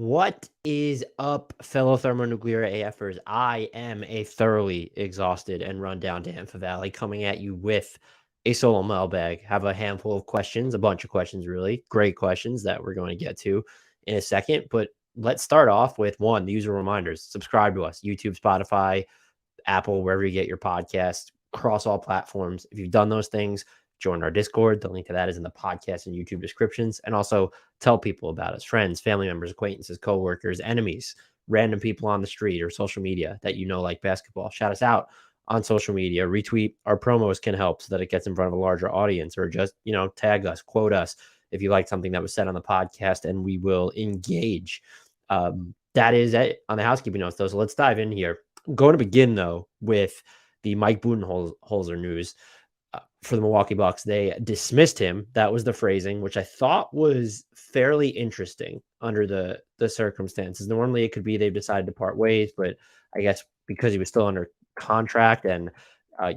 What is up, fellow thermonuclear AFers? I am a thoroughly exhausted and run down Dan Favale coming at you with a solo mailbag. Have a handful of questions, a bunch of questions, really. Great questions that we're going to get to in a second. But let's start off with one, the user reminders. Subscribe to us, YouTube, Spotify, Apple, wherever you get your podcast, across all platforms. If you've done those things, join our Discord. The link to that is in the podcast and YouTube descriptions. And also tell people about us, friends, family members, acquaintances, coworkers, enemies, random people on the street or social media that you know like basketball. Shout us out on social media. Retweet our promos can help so that it gets in front of a larger audience, or just, tag us, quote us if you like something that was said on the podcast, and we will engage. That is it on the housekeeping notes, though. So let's dive in here. I'm going to begin, though, with the Mike Budenholzer news for the Milwaukee Bucks. They dismissed him. That was the phrasing, which I thought was fairly interesting under the circumstances. Normally, it could be they've decided to part ways, but I guess because he was still under contract and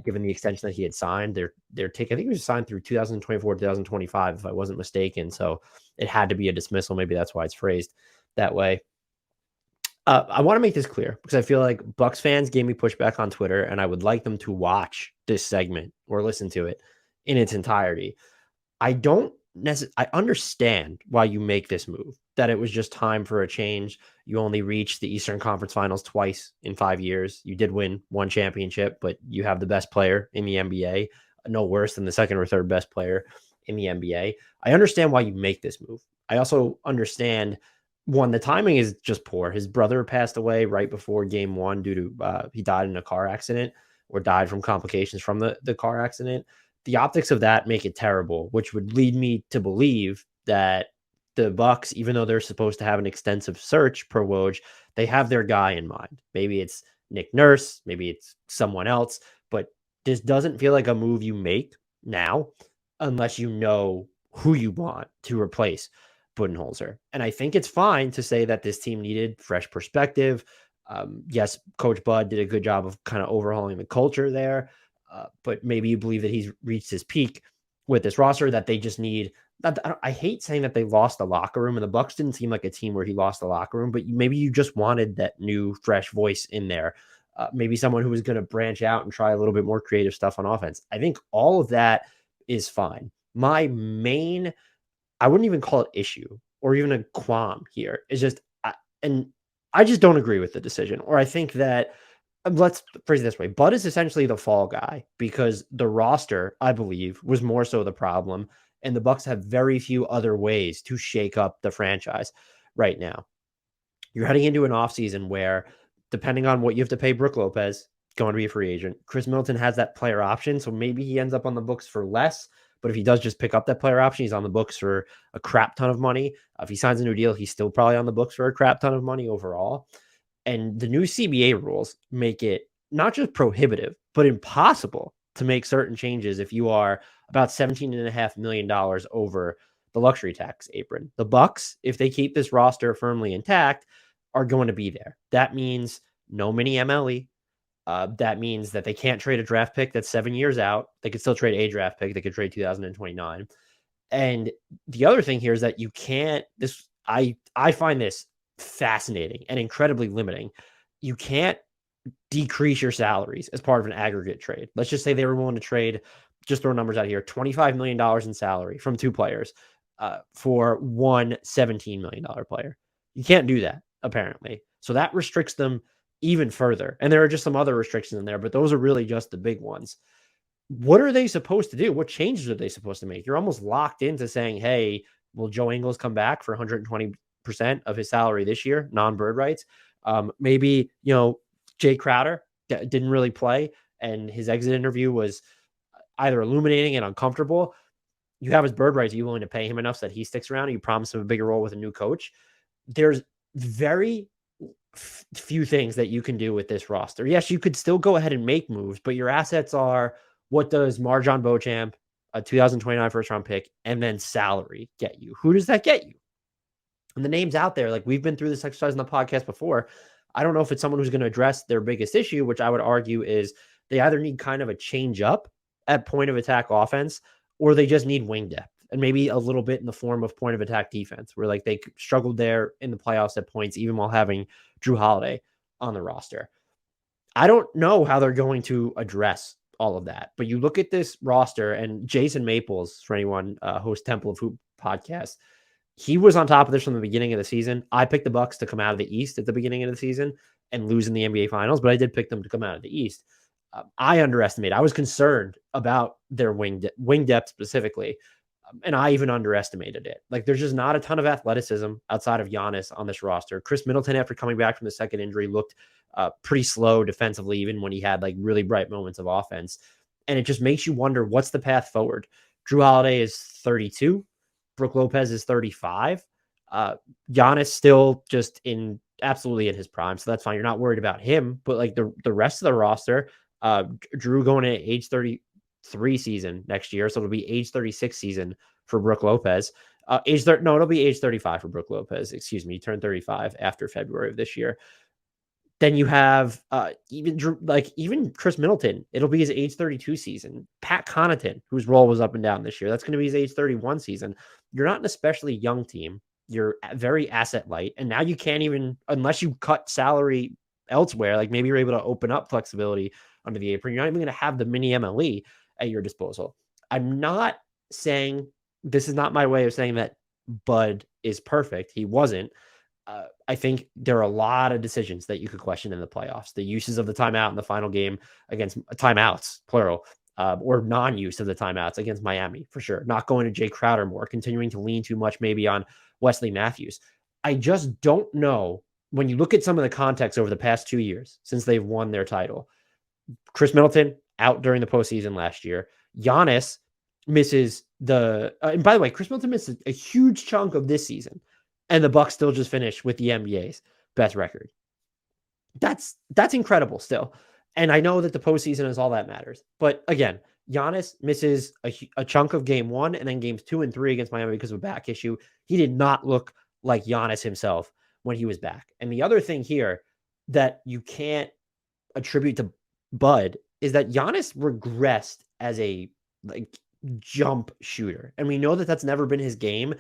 given the extension that he had signed, their take, I think he was signed through 2024, 2025, if I wasn't mistaken. So it had to be a dismissal. Maybe that's why it's phrased that way. I want to make this clear because I feel like Bucks fans gave me pushback on Twitter, and I would like them to watch this segment or listen to it in its entirety. I understand why you make this move, that it was just time for a change. You only reached the Eastern Conference Finals twice in 5 years. You did win one championship, but you have the best player in the NBA, no worse than the second or third best player in the NBA. I understand why you make this move. I also understand, one, the timing is just poor. His brother passed away right before game one due to he died in a car accident, or died from complications from the car accident. The optics of that make it terrible, which would lead me to believe that the Bucks, even though they're supposed to have an extensive search per Woj, they have their guy in mind. Maybe it's Nick Nurse, maybe it's someone else, but this doesn't feel like a move you make now unless you know who you want to replace Budenholzer. And I think it's fine to say that this team needed fresh perspective. Yes, Coach Bud did a good job of kind of overhauling the culture there, but maybe you believe that he's reached his peak with this roster, that they just need. I hate saying that they lost the locker room, and the Bucks didn't seem like a team where he lost the locker room, but maybe you just wanted that new, fresh voice in there. Maybe someone who was going to branch out and try a little bit more creative stuff on offense. I think all of that is fine. My main, I wouldn't even call it issue or even a qualm here, is just, and I just don't agree with the decision. Or I think that, let's phrase it this way: Bud is essentially the fall guy because the roster, I believe, was more so the problem, and the Bucks have very few other ways to shake up the franchise right now. You're heading into an offseason where, depending on what you have to pay Brook Lopez, going to be a free agent. Chris Middleton has that player option, so maybe he ends up on the books for less. But if he does just pick up that player option, he's on the books for a crap ton of money. If he signs a new deal, he's still probably on the books for a crap ton of money overall. And the new CBA rules make it not just prohibitive, but impossible to make certain changes if you are about $17.5 million over the luxury tax apron. The Bucks, if they keep this roster firmly intact, are going to be there. That means no mini MLE. That means that they can't trade a draft pick that's 7 years out. They could still trade a draft pick. They could trade 2029. And the other thing here is that you can't, I find this fascinating and incredibly limiting. You can't decrease your salaries as part of an aggregate trade. Let's just say they were willing to trade, just throw numbers out here, $25 million in salary from two players for one $17 million player. You can't do that, apparently. So that restricts them even further. And there are just some other restrictions in there, but those are really just the big ones. What are they supposed to do? What changes are they supposed to make? You're almost locked into saying, hey, will Joe Ingles come back for 120% of his salary this year, non-bird rights? Maybe, Jay Crowder didn't really play, and his exit interview was either illuminating and uncomfortable. You have his bird rights. Are you willing to pay him enough so that he sticks around? And you promise him a bigger role with a new coach? There's very few things that you can do with this roster. Yes, you could still go ahead and make moves, but your assets are, what does Marjon Beauchamp, a 2029 first round pick, and then salary get you? Who does that get you? And the names out there, like we've been through this exercise in the podcast before. I don't know if it's someone who's going to address their biggest issue, which I would argue is they either need kind of a change up at point of attack offense, or they just need wing depth and maybe a little bit in the form of point of attack defense, where like they struggled there in the playoffs at points, even while having Jrue Holiday on the roster. I don't know how they're going to address all of that, but you look at this roster, and Jason Maples, for anyone host Temple of Hoop podcast, he was on top of this from the beginning of the season. I picked the Bucks to come out of the East at the beginning of the season and lose in the NBA Finals, but I did pick them to come out of the East. I underestimated. I was concerned about their wing depth specifically, and I even underestimated it. Like, there's just not a ton of athleticism outside of Giannis on this roster. Chris Middleton, after coming back from the second injury, looked pretty slow defensively, even when he had like really bright moments of offense. And it just makes you wonder, what's the path forward? Jrue Holiday is 32. Brook Lopez is 35. Giannis still just absolutely in his prime, so that's fine. You're not worried about him, but like the rest of the roster, Jrue going to age 33 season next year, so it'll be age 36 season for Brook Lopez. It'll be age 35 for Brook Lopez. Excuse me, he turned 35 after February of this year. Then you have even Chris Middleton. It'll be his age 32 season. Pat Connaughton, whose role was up and down this year, that's going to be his age 31 season. You're not an especially young team. You're very asset light. And now you can't even, unless you cut salary elsewhere, like maybe you're able to open up flexibility under the apron, you're not even going to have the mini MLE at your disposal. I'm not saying, this is not my way of saying that Bud is perfect. He wasn't. I think there are a lot of decisions that you could question in the playoffs. The uses of the timeout in the final game against timeouts, plural, or non-use of the timeouts against Miami, for sure. Not going to Jay Crowder more, continuing to lean too much maybe on Wesley Matthews. I just don't know. When you look at some of the context over the past 2 years since they've won their title, Chris Middleton out during the postseason last year. Giannis misses and by the way, Chris Middleton misses a huge chunk of this season, and the Bucks still just finished with the NBA's best record. That's incredible still. And I know that the postseason is all that matters. But again, Giannis misses a chunk of game 1 and then games 2 and 3 against Miami because of a back issue. He did not look like Giannis himself when he was back. And the other thing here that you can't attribute to Bud is that Giannis regressed as a jump shooter. And we know that that's never been his game.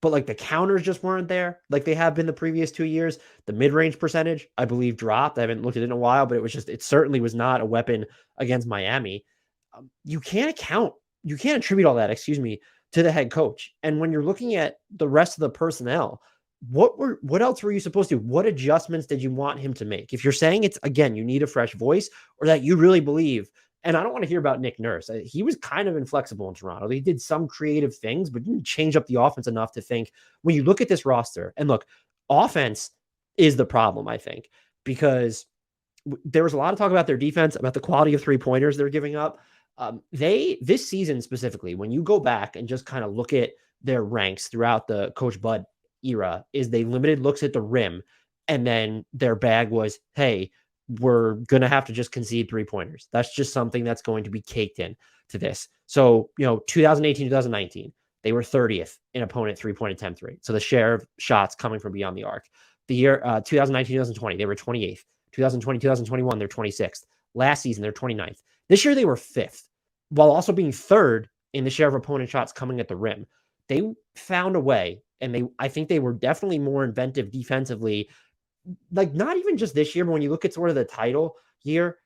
But like the counters just weren't there like they have been the previous 2 years. The mid-range percentage, I believe, dropped. I haven't looked at it in a while, but it certainly was not a weapon against Miami. You can't attribute all that, to the head coach. And when you're looking at the rest of the personnel, what else were you supposed to do? What adjustments did you want him to make? If you're saying it's, again, you need a fresh voice, or that you really believe, and I don't want to hear about Nick Nurse. He was kind of inflexible in Toronto. He did some creative things, but didn't change up the offense enough to think, when you look at this roster, and look, offense is the problem, I think, because there was a lot of talk about their defense, about the quality of three-pointers they're giving up. This season specifically, when you go back and just kind of look at their ranks throughout the Coach Bud era, is they limited looks at the rim, and then their bag was, hey, we're going to have to just concede three-pointers. That's just something that's going to be caked in to this. So, 2018, 2019, they were 30th in opponent three-point attempt rate. So the share of shots coming from beyond the arc. The year 2019, 2020, they were 28th. 2020, 2021, they're 26th. Last season, they're 29th. This year, they were 5th, while also being 3rd in the share of opponent shots coming at the rim. They found a way, and I think they were definitely more inventive defensively, like not even just this year, but when you look at sort of the title year,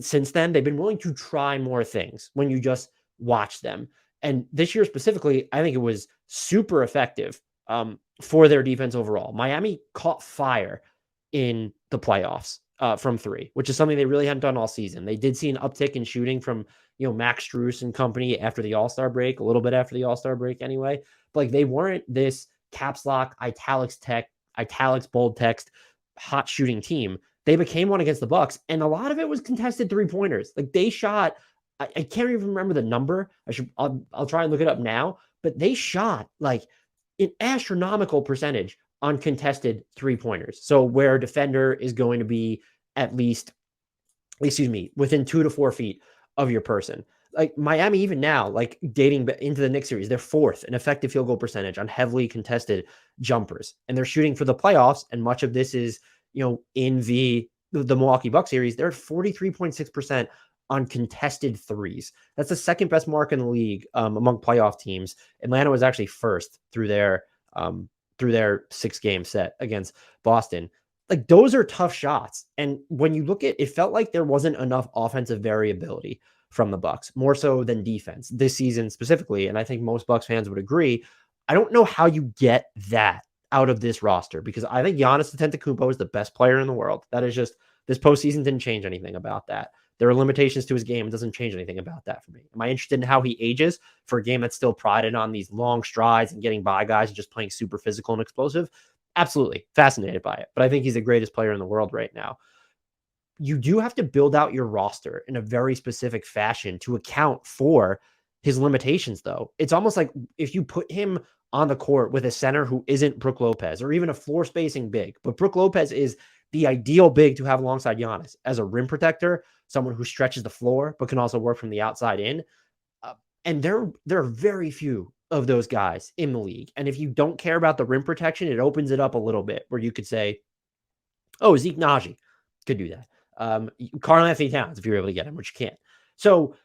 since then, they've been willing to try more things when you just watch them. And this year specifically, I think it was super effective for their defense overall. Miami caught fire in the playoffs from 3, which is something they really hadn't done all season. They did see an uptick in shooting from, Max Strus and company after the All-Star break, a little bit after the All-Star break anyway. But like, they weren't this caps lock, italics, bold text, hot shooting team. They became one against the Bucks, and a lot of it was contested three-pointers. Like, they shot, I can't even remember the number. I'll try and look it up now, but they shot like an astronomical percentage on contested three-pointers. So where a defender is going to be at least, within 2 to 4 feet of your person. Like Miami, even now, like dating into the Knicks series, they're 4th in effective field goal percentage on heavily contested jumpers. And they're shooting for the playoffs. And much of this is, in the Milwaukee Bucks series, they're at 43.6% on contested threes. That's the second best mark in the league among playoff teams. Atlanta was actually first through their 6-game set against Boston. Like, those are tough shots. And when you look at it, felt like there wasn't enough offensive variability from the Bucks, more so than defense this season specifically. And I think most Bucks fans would agree. I don't know how you get that out of this roster, because I think Giannis Antetokounmpo is the best player in the world. That is just, this postseason didn't change anything about that. There are limitations to his game. It doesn't change anything about that for me. Am I interested in how he ages for a game that's still prided on these long strides and getting by guys and just playing super physical and explosive? Absolutely fascinated by it. But I think he's the greatest player in the world right now. You do have to build out your roster in a very specific fashion to account for his limitations, though. It's almost like if you put him on the court with a center who isn't Brook Lopez, or even a floor spacing big, but Brook Lopez is the ideal big to have alongside Giannis as a rim protector, someone who stretches the floor but can also work from the outside in. And there are very few of those guys in the league. And if you don't care about the rim protection, it opens it up a little bit where you could say, oh, Zeke Naji could do that. Karl Anthony Towns, if you're able to get him, which you can't. So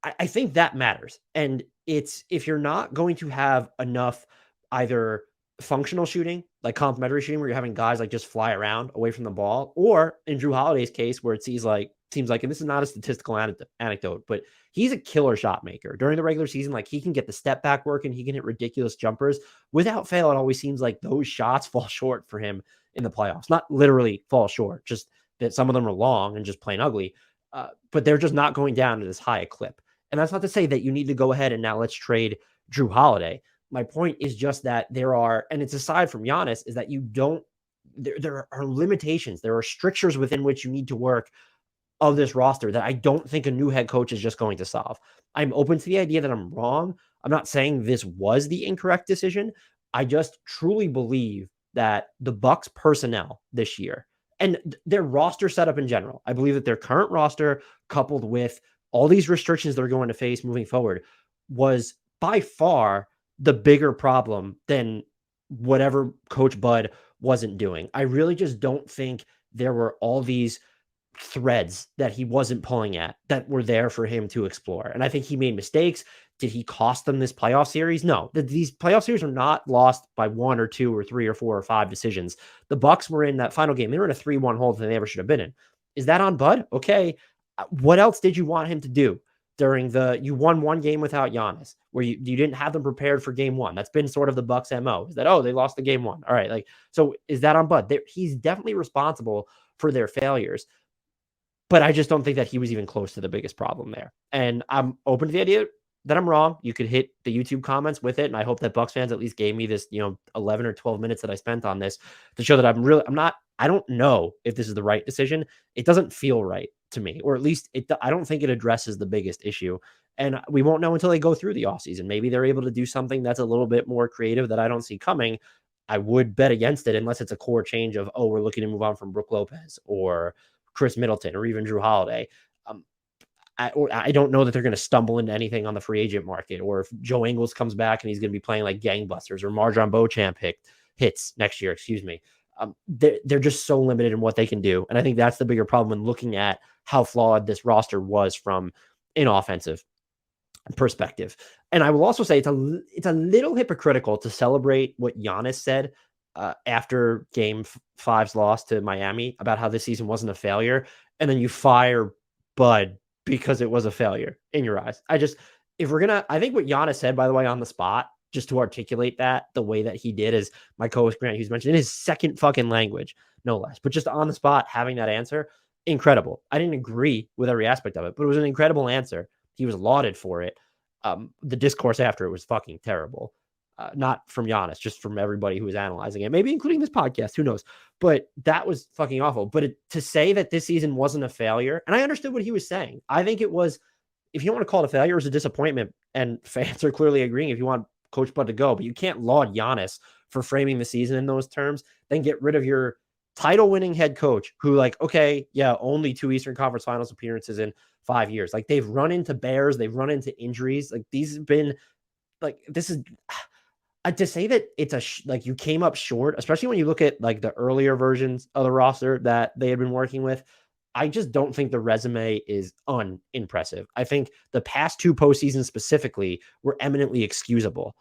I think that matters. And it's, if you're not going to have enough either functional shooting, like complementary shooting, where you're having guys like just fly around away from the ball, or in Drew Holiday's case, where it seems like, and this is not a statistical anecdote, but he's a killer shot maker during the regular season. Like, he can get the step back work and he can hit ridiculous jumpers without fail. It always seems like those shots fall short for him in the playoffs. Not literally fall short, just that some of them are long and just plain ugly. But they're just not going down at as high a clip. And that's not to say that you need to go ahead and now let's trade Drew Holiday. My point is just that there are, and it's aside from Giannis, is that you don't, there are limitations. There are strictures within which you need to work of this roster that I don't think a new head coach is just going to solve. I'm open to the idea that I'm wrong. I'm not saying this was the incorrect decision. I just truly believe that the Bucks personnel this year and their roster setup in general, I believe that their current roster, coupled with all these restrictions they're going to face moving forward, was by far the bigger problem than whatever Coach Bud wasn't doing. I really just don't think there were all these threads that he wasn't pulling at that were there for him to explore. And I think he made mistakes. Did he cost them this playoff series? No. These playoff series are not lost by 1 or 2 or 3 or 4 or 5 decisions. The Bucks were in that final game. They were in a 3-1 hole that they never should have been in. Is that on Bud? Okay. What else did you want him to do during you won one game without Giannis, where you didn't have them prepared for game 1? That's been sort of the Bucks MO, is that, oh, they lost the game 1. All right. Like, so is that on Bud? He's definitely responsible for their failures. But I just don't think that he was even close to the biggest problem there. And I'm open to the idea that I'm wrong. You could hit the YouTube comments with it. And I hope that Bucks fans at least gave me this, 11 or 12 minutes that I spent on this to show that I don't know if this is the right decision. It doesn't feel right to me, or at least I don't think it addresses the biggest issue. And we won't know until they go through the offseason. Maybe they're able to do something that's a little bit more creative that I don't see coming. I would bet against it unless it's a core change of, oh, we're looking to move on from Brook Lopez or Chris Middleton or even Drew Holiday. I don't know that they're going to stumble into anything on the free agent market, or if Joe Ingles comes back and he's going to be playing like gangbusters, or Marjon Beauchamp hits next year, excuse me. They're just so limited in what they can do. And I think that's the bigger problem when looking at how flawed this roster was from an offensive perspective. And I will also say it's a little hypocritical to celebrate what Giannis said after Game 5's loss to Miami about how this season wasn't a failure, and then you fire Bud because it was a failure in your eyes. I think what Giannis said, by the way, on the spot, just to articulate that the way that he did, is my co-host Grant Hughes mentioned, in his second fucking language, no less, but just on the spot, having that answer, incredible. I didn't agree with every aspect of it, but it was an incredible answer. He was lauded for it. The discourse after it was fucking terrible. Not from Giannis, just from everybody who was analyzing it, maybe including this podcast, who knows, but that was fucking awful. But to say that this season wasn't a failure, and I understood what he was saying. I think it was, if you don't want to call it a failure, it was a disappointment, and fans are clearly agreeing if you want Coach Bud to go, but you can't laud Giannis for framing the season in those terms, then get rid of your title winning head coach who, like, okay, yeah, only 2 Eastern Conference Finals appearances in 5 years. Like, they've run into bears, they've run into injuries. Like, these have been, like, this is, to say that it's like you came up short, especially when you look at like the earlier versions of the roster that they had been working with. I just don't think the resume is unimpressive. I think the past two postseasons specifically were eminently excusable.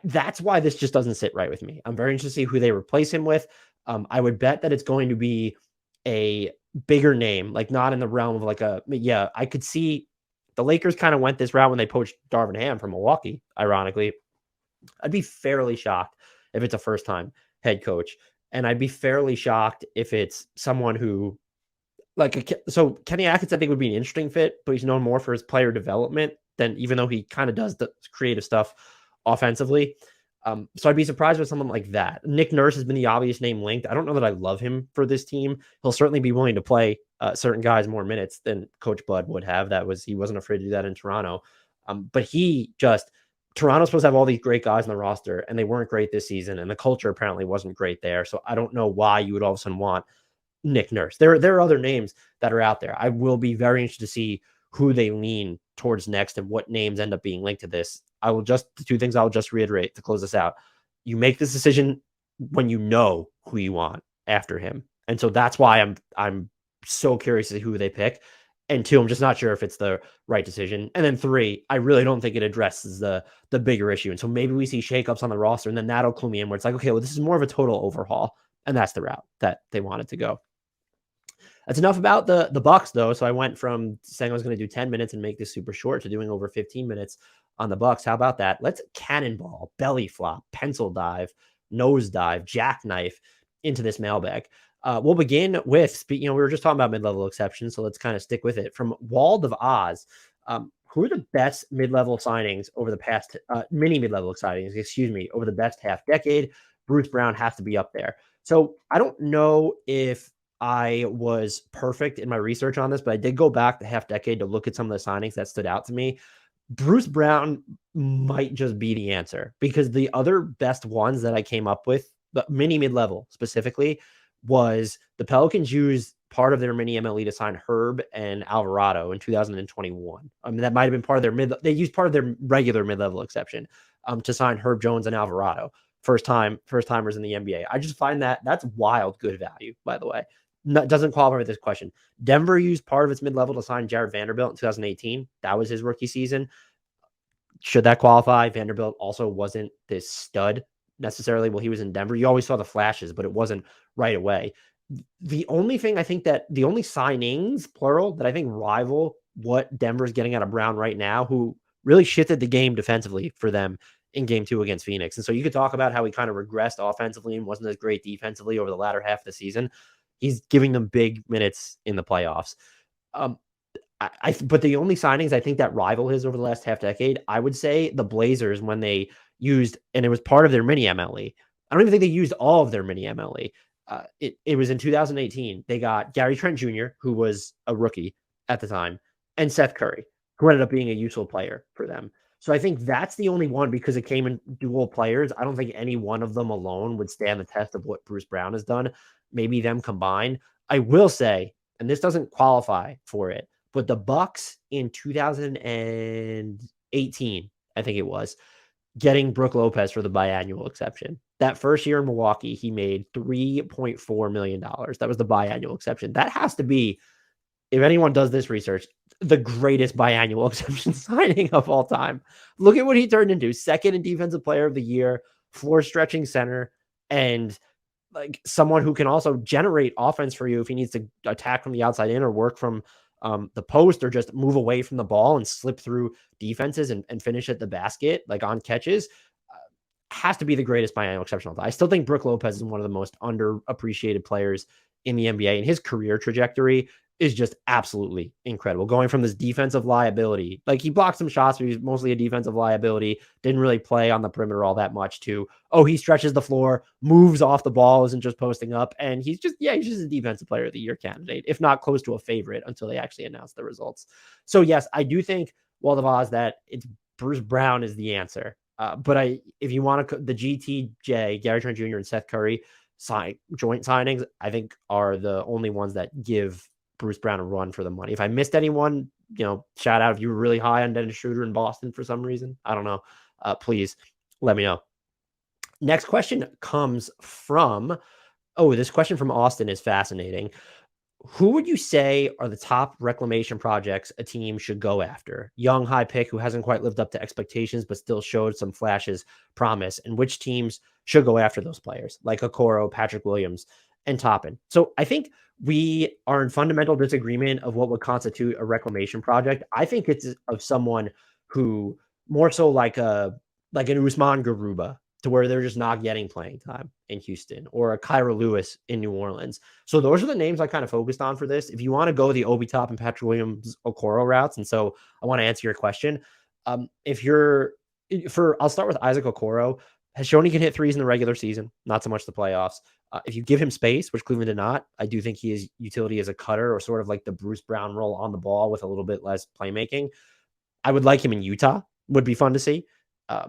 That's why this just doesn't sit right with me. I'm very interested to see who they replace him with. I would bet that it's going to be a bigger name, like not in the realm of like I could see the Lakers kind of went this route when they poached Darvin Ham from Milwaukee, ironically. I'd be fairly shocked if it's a first time head coach. And I'd be fairly shocked if it's someone who, so Kenny Atkins, I think would be an interesting fit, but he's known more for his player development than, even though he kind of does the creative stuff offensively. So I'd be surprised with someone like that. Nick Nurse has been the obvious name linked. I don't know that I love him for this team. He'll certainly be willing to play certain guys more minutes than Coach Bud would have. He wasn't afraid to do that in Toronto. But Toronto's supposed to have all these great guys on the roster, and they weren't great this season, and the culture apparently wasn't great there. So I don't know why you would all of a sudden want Nick Nurse. There are other names that are out there. I will be very interested to see who they lean towards next and what names end up being linked to this. The two things I'll just reiterate to close this out. You make this decision when you know who you want after him. And so that's why I'm so curious to see who they pick. And two, I'm just not sure if it's the right decision. And then three, I really don't think it addresses the bigger issue. And so maybe we see shakeups on the roster, and then that'll clue me in where it's like, okay, well, this is more of a total overhaul. And that's the route that they wanted to go. That's enough about the Bucks, though. So I went from saying I was going to do 10 minutes and make this super short to doing over 15 minutes on the Bucks. How about that? Let's cannonball, belly flop, pencil dive, nose dive, jackknife into this mailbag. We'll begin with, we were just talking about mid-level exceptions, so let's kind of stick with it. From Wald of Oz, who are the best mid-level signings over the past, mini mid-level signings, over the best half decade? Bruce Brown has to be up there. So I don't know if I was perfect in my research on this, but I did go back the half decade to look at some of the signings that stood out to me. Bruce Brown might just be the answer, because the other best ones that I came up with, but mini mid-level specifically, was the Pelicans used part of their mini MLE to sign Herb and Alvarado in 2021. I mean, that might have been part of they used part of their regular mid-level exception to sign Herb Jones and Alvarado. First timers in the NBA. I just find that's wild good value, by the way. Doesn't qualify for this question. Denver used part of its mid-level to sign Jared Vanderbilt in 2018. That was his rookie season. Should that qualify? Vanderbilt also wasn't this stud necessarily while he was in Denver. You always saw the flashes, but it wasn't right away. The only signings, plural, that I think rival what Denver's getting out of Brown right now, who really shifted the game defensively for them in game 2 against Phoenix. And so you could talk about how he kind of regressed offensively and wasn't as great defensively over the latter half of the season. He's giving them big minutes in the playoffs. But the only signings I think that rival his over the last half decade, I would say the Blazers, when they used, and it was part of their mini MLE. I don't even think they used all of their mini MLE. It was in 2018. They got Gary Trent Jr., who was a rookie at the time, and Seth Curry, who ended up being a useful player for them. So I think that's the only one, because it came in dual players. I don't think any one of them alone would stand the test of what Bruce Brown has done. Maybe them combined. I will say, and this doesn't qualify for it, but the Bucks in 2018, I think it was, getting Brook Lopez for the biannual exception. That first year in Milwaukee, he made $3.4 million. That was the biannual exception. That has to be, if anyone does this research, the greatest biannual exception signing of all time. Look at what he turned into. Second in defensive player of the year, floor stretching center, and like someone who can also generate offense for you if he needs to attack from the outside in or work from the post, or just move away from the ball and slip through defenses and finish at the basket, like on catches. Has to be the greatest biannual exception. I still think Brook Lopez is one of the most underappreciated players in the NBA, and his career trajectory is just absolutely incredible. Going from this defensive liability, like he blocked some shots, but he's mostly a defensive liability, didn't really play on the perimeter all that much, to, oh, he stretches the floor, moves off the ball, isn't just posting up. And he's just a defensive player of the year candidate, if not close to a favorite until they actually announce the results. So yes, I do think, Wald of Oz, that it's Bruce Brown is the answer. But if you want to, the GTJ, Gary Trent Jr. and Seth Curry joint signings, I think are the only ones that give Bruce Brown a run for the money. If I missed anyone, shout out if you were really high on Dennis Schroeder in Boston for some reason. I don't know. Please let me know. Next question comes from, this question from Austin is fascinating. Who would you say are the top reclamation projects a team should go after? Young, high pick who hasn't quite lived up to expectations, but still showed some flashes, promise, and which teams should go after those players like Okoro, Patrick Williams, and Toppin. So I think we are in fundamental disagreement of what would constitute a reclamation project. I think it's of someone who more so like an Usman Garuba, to where they're just not getting playing time in Houston, or a Kyra Lewis in New Orleans. So those are the names I kind of focused on for this. If you want to go the Obi Top and Patrick Williams Okoro routes, and so I want to answer your question. If you're I'll start with Isaac Okoro. Has shown he can hit threes in the regular season, not so much the playoffs. If you give him space, which Cleveland did not, I do think he is utility as a cutter, or sort of like the Bruce Brown role on the ball with a little bit less playmaking. I would like him in Utah. Would be fun to see.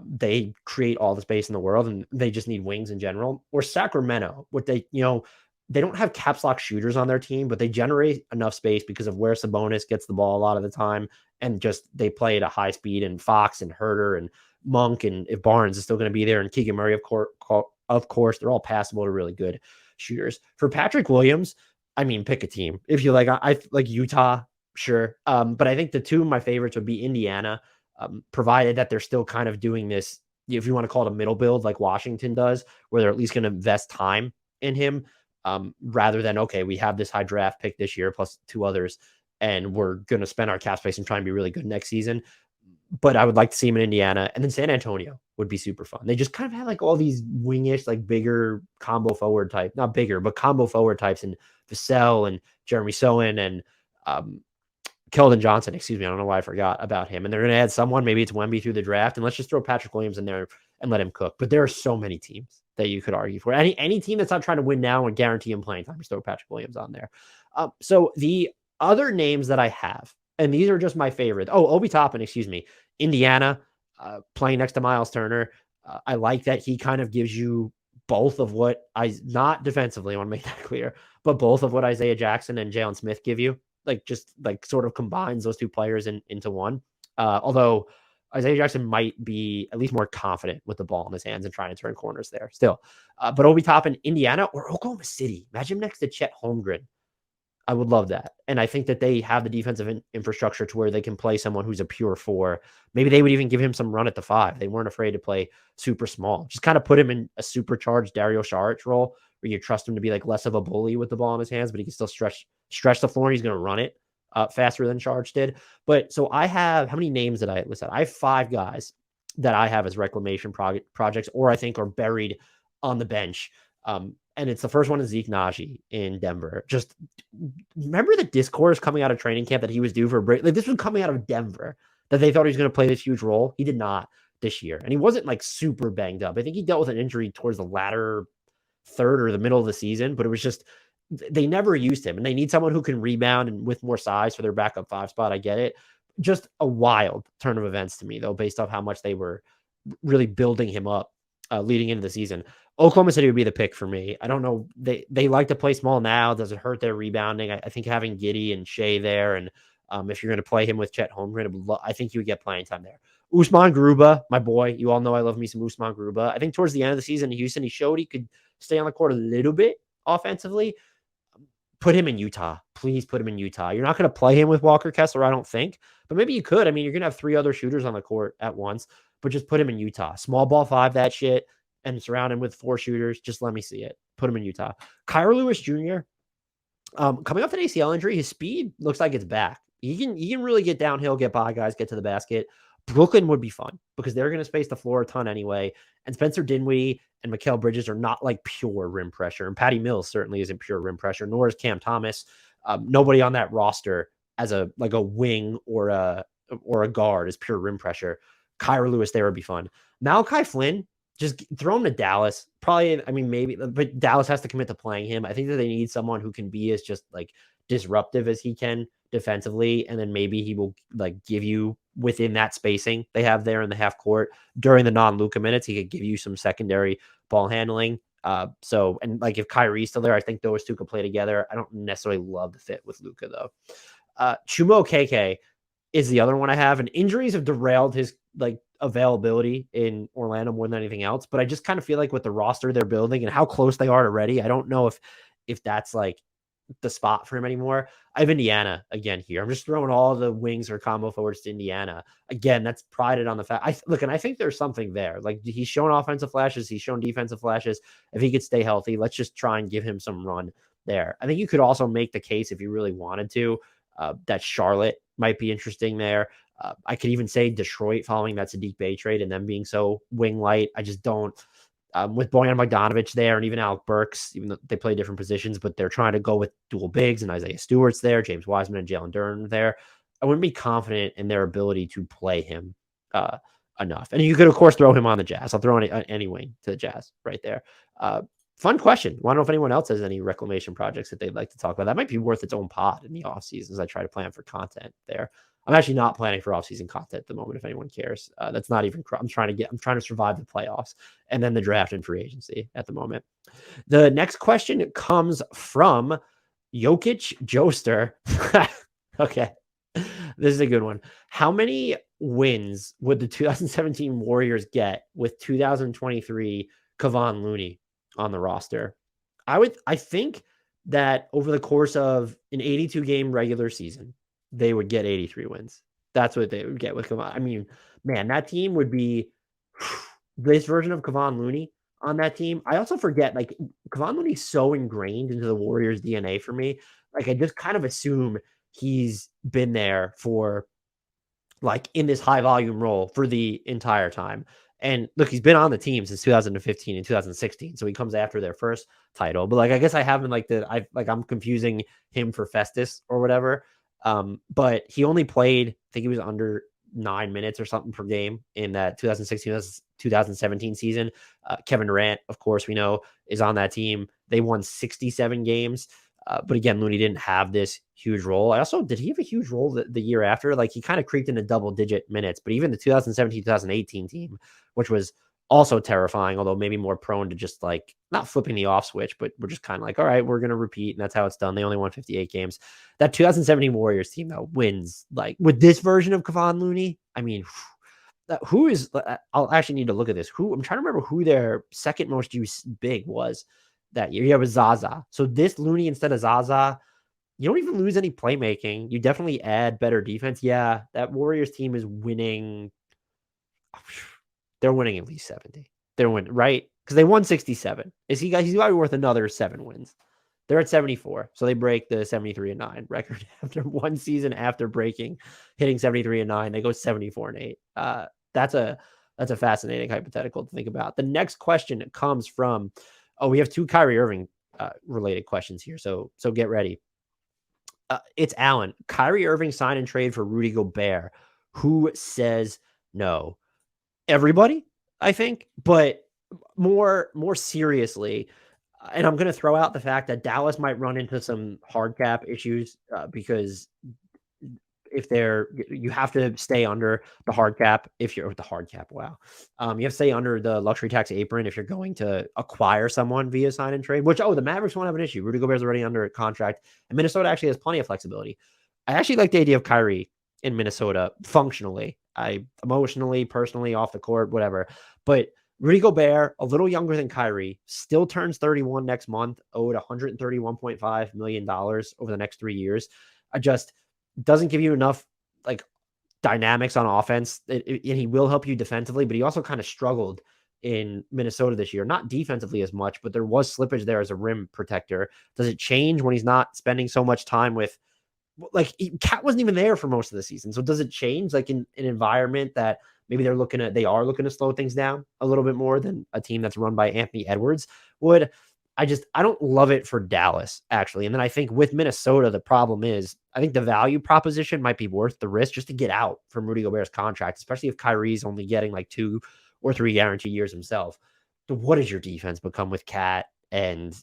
They create all the space in the world, and they just need wings in general. Or Sacramento, what they don't have caps lock shooters on their team, but they generate enough space because of where Sabonis gets the ball a lot of the time, and just they play at a high speed. And Fox and Herter and Monk, and if Barnes is still going to be there, and Keegan Murray, of course, they're all passable to really good shooters. For Patrick Williams, I mean, pick a team if you like. I like Utah, sure, but I think the two of my favorites would be Indiana. Provided that they're still kind of doing this, if you want to call it a middle build like Washington does, where they're at least going to invest time in him, rather than, okay, we have this high draft pick this year plus two others, and we're going to spend our cap space and try and be really good next season. But I would like to see him in Indiana. And then San Antonio would be super fun. They just kind of had like all these wingish, like bigger combo forward type, not bigger, but combo forward types, and Vassell and Jeremy Sohan and Keldon Johnson, excuse me. I don't know why I forgot about him. And they're going to add someone. Maybe it's Wemby through the draft. And let's just throw Patrick Williams in there and let him cook. But there are so many teams that you could argue for. Any team that's not trying to win now and guarantee him playing time, just throw Patrick Williams on there. So the other names that I have, and these are just my favorite. Oh, Obi Toppin, excuse me. Indiana, playing next to Miles Turner. I like that he kind of gives you both of what not defensively, I want to make that clear, but both of what Isaiah Jackson and Jalen Smith give you. Like just like sort of combines those two players into one. Although Isaiah Jackson might be at least more confident with the ball in his hands and trying to turn corners there still. But Obi Toppin, Indiana, or Oklahoma City. Imagine him next to Chet Holmgren. I would love that. And I think that they have the defensive infrastructure to where they can play someone who's a pure four. Maybe they would even give him some run at the five. They weren't afraid to play super small. Just kind of put him in a supercharged Dario Saric role where you trust him to be like less of a bully with the ball in his hands, but he can still stretch the floor. And he's going to run it faster than Saric did. But so I have, how many names did I list out? I have 5 guys that I have as reclamation projects, or I think are buried on the bench. And it's the first one is Zeke Naji in Denver. Just remember the discourse coming out of training camp that he was due for a break. Like this was coming out of Denver, that they thought he was going to play this huge role. He did not this year. And he wasn't like super banged up. I think he dealt with an injury towards the latter third or the middle of the season, but it was just, they never used him, and they need someone who can rebound and with more size for their backup 5 spot. I get it. Just a wild turn of events to me though, based off how much they were really building him up leading into the season. Oklahoma City would be the pick for me. I don't know. They like to play small now. Does it hurt their rebounding? I think having Giddey and Shea there, and if you're going to play him with Chet Holmgren, I think you would get playing time there. Usman Garuba, my boy. You all know I love me some Usman Garuba. I think towards the end of the season in Houston, he showed he could stay on the court a little bit offensively. Put him in Utah. Please put him in Utah. You're not going to play him with Walker Kessler, I don't think. But maybe you could. I mean, you're going to have 3 other shooters on the court at once. But just put him in Utah. Small ball 5, that shit. And surround him with 4 shooters. Just let me see it. Put him in Utah. Kyrie Lewis Jr., coming off an ACL injury, his speed looks like it's back. He can really get downhill, get by guys, get to the basket. Brooklyn would be fun because they're going to space the floor a ton anyway. And Spencer Dinwiddie and Mikal Bridges are not like pure rim pressure. And Patty Mills certainly isn't pure rim pressure, nor is Cam Thomas. Nobody on that roster as a wing or a guard is pure rim pressure. Kyrie Lewis there would be fun. Malachi Flynn, just throw him to Dallas. Probably, I mean, maybe, but Dallas has to commit to playing him. I think that they need someone who can be as just like disruptive as he can defensively. And then maybe he will like give you within that spacing they have there in the half court during the non-Luka minutes. He could give you some secondary ball handling. So, and like if Kyrie's still there, I think those two could play together. I don't necessarily love the fit with Luka though. Chumo KK is the other one I have, and injuries have derailed his like availability in Orlando more than anything else. But I just kind of feel like with the roster they're building and how close they are already, I don't know if that's like the spot for him anymore. I have Indiana again here. I'm just throwing all the wings or combo forwards to Indiana. Again, that's prided on the fact. And I think there's something there. Like he's shown offensive flashes, he's shown defensive flashes. If he could stay healthy, let's just try and give him some run there. I think you could also make the case if you really wanted to that Charlotte might be interesting there. I could even say Detroit following that Sadiq Bey trade and them being so wing light. I just don't. With Bojan Bogdanovic there and even Alec Burks, even though they play different positions, but they're trying to go with dual bigs and Isaiah Stewart's there, James Wiseman and Jalen Duren there. I wouldn't be confident in their ability to play him enough. And you could, of course, throw him on the Jazz. I'll throw any wing to the Jazz right there. Fun question. I don't know if anyone else has any reclamation projects that they'd like to talk about. That might be worth its own pod in the off season as I try to plan for content there. I'm actually not planning for off-season content at the moment. If anyone cares, that's not even. I'm trying to survive the playoffs and then the draft and free agency at the moment. The next question comes from Jokic Joester. Okay, this is a good one. How many wins would the 2017 Warriors get with 2023 Kevon Looney on the roster? I think that over the course of an 82 game regular season, they would get 83 wins. That's what they would get with Kevon. I mean, man, that team would be this version of Kevon Looney on that team. I also forget, like, Kevon Looney's so ingrained into the Warriors DNA for me. Like, I just kind of assume he's been there for, like, in this high volume role for the entire time. And look, he's been on the team since 2015 and 2016. So he comes after their first title. But like, I guess I haven't I'm confusing him for Festus or whatever. But he only played, I think he was under 9 minutes or something per game in that 2016-2017 season. Kevin Durant, of course, we know is on that team. They won 67 games. But again, Looney didn't have this huge role. Did he have a huge role the year after? Like he kind of creeped into double digit minutes, but even the 2017-2018 team, which was also terrifying, although maybe more prone to just like not flipping the off switch, but we're just kind of like, all right, we're going to repeat. And that's how it's done. They only won 58 games. That 2017 Warriors team though wins like with this version of Kevon Looney. I mean, who is, I'll actually need to look at this. I'm trying to remember who their second most used big was that year. Yeah, it was Zaza. So this Looney instead of Zaza, you don't even lose any playmaking. You definitely add better defense. Yeah, that Warriors team is winning. They're winning at least 70. They're winning, right? Because they won 67. He's got to be worth another 7 wins. They're at 74. So they break the 73-9 record after one season after hitting 73-9. They go 74-8. That's a fascinating hypothetical to think about. The next question comes from, we have 2 Kyrie Irving related questions here. So get ready. It's Alan. Kyrie Irving sign and trade for Rudy Gobert. Who says no? Everybody, I think, but more seriously, and I'm going to throw out the fact that Dallas might run into some hard cap issues because you have to stay under the hard cap if you're with the hard cap. Wow. You have to stay under the luxury tax apron if you're going to acquire someone via sign and trade, which, the Mavericks won't have an issue. Rudy Gobert's already under a contract and Minnesota actually has plenty of flexibility. I actually like the idea of Kyrie in Minnesota functionally. Emotionally, personally, off the court, whatever. But Rudy Gobert, a little younger than Kyrie, still turns 31 next month, owed $131.5 million over the next 3 years. Doesn't give you enough like dynamics on offense. And he will help you defensively, but he also kind of struggled in Minnesota this year. Not defensively as much, but there was slippage there as a rim protector. Does it change when he's not spending so much time with, like, Cat wasn't even there for most of the season. So does it change like in an environment that maybe they are looking to slow things down a little bit more than a team that's run by Anthony Edwards would? I don't love it for Dallas, actually. And then I think with Minnesota, the problem is I think the value proposition might be worth the risk just to get out from Rudy Gobert's contract, especially if Kyrie's only getting like 2 or 3 guaranteed years himself. So what does your defense become with Cat and